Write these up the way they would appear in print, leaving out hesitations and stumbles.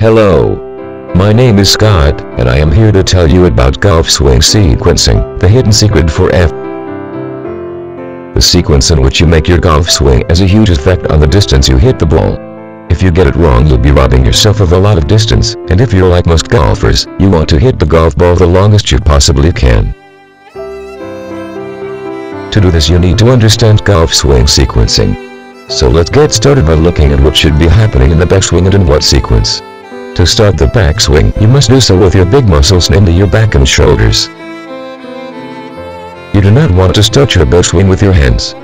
Hello. My name is Scott, and I am here to tell you about golf swing sequencing, the hidden secret for The sequence in which you make your golf swing has a huge effect on the distance you hit the ball. If you get it wrong, you'll be robbing yourself of a lot of distance, and if you're like most golfers, you want to hit the golf ball the longest you possibly can. To do this, you need to understand golf swing sequencing. So let's get started by looking at what should be happening in the backswing and in what sequence. To start the backswing, you must do so with your big muscles into your back and shoulders. You do not want to start your backswing with your hands.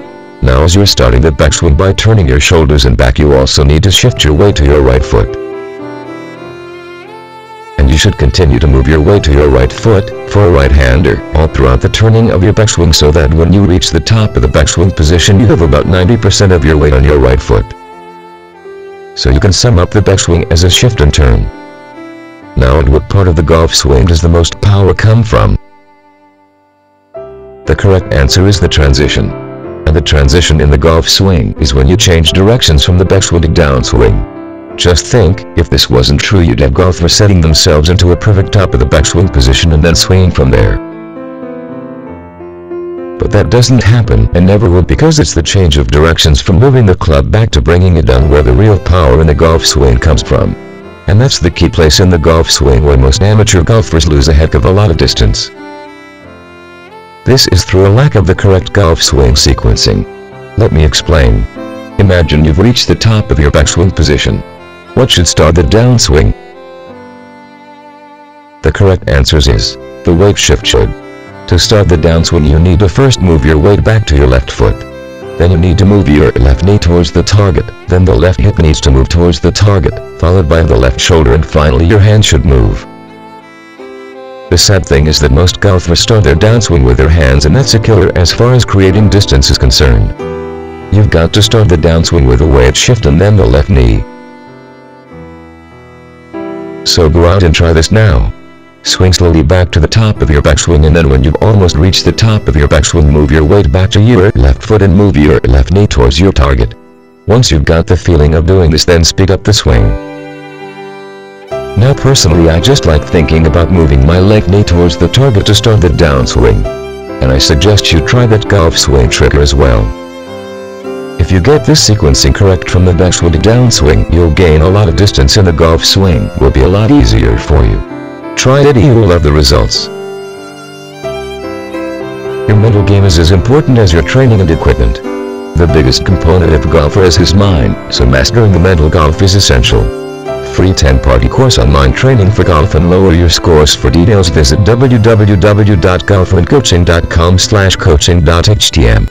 Now, as you're starting the backswing by turning your shoulders and back, you also need to shift your weight to your right foot. And you should continue to move your weight to your right foot, for a right-hander, all throughout the turning of your backswing, so that when you reach the top of the backswing position, you have about 90% of your weight on your right foot. So you can sum up the backswing as a shift and turn. Now, at what part of the golf swing does the most power come from? The correct answer is the transition. And the transition in the golf swing is when you change directions from the backswing to downswing. Just think, if this wasn't true, you'd have golfers setting themselves into a perfect top of the backswing position and then swinging from there. But that doesn't happen, and never will, because it's the change of directions from moving the club back to bringing it down where the real power in the golf swing comes from. And that's the key place in the golf swing where most amateur golfers lose a heck of a lot of distance. This is through a lack of the correct golf swing sequencing. Let me explain. Imagine you've reached the top of your backswing position. What should start the downswing? The correct answer is, the weight shift should. To start the downswing, you need to first move your weight back to your left foot. Then you need to move your left knee towards the target, then the left hip needs to move towards the target, followed by the left shoulder, and finally your hand should move. The sad thing is that most golfers start their downswing with their hands, and that's a killer as far as creating distance is concerned. You've got to start the downswing with a weight shift and then the left knee. So go out and try this now. Swing slowly back to the top of your backswing, and then when you've almost reached the top of your backswing, move your weight back to your left foot and move your left knee towards your target. Once you've got the feeling of doing this, then speed up the swing. Now personally, I just like thinking about moving my left knee towards the target to start the downswing. And I suggest you try that golf swing trick as well. If you get this sequencing correct from the backswing to downswing, you'll gain a lot of distance, and the golf swing will be a lot easier for you. Try it, you will love the results. Your mental game is as important as your training and equipment. The biggest component of a golfer is his mind, so mastering the mental golf is essential. Free 10-party course online training for golf and lower your scores. For details, visit www.golfandcoaching.com/coaching.htm.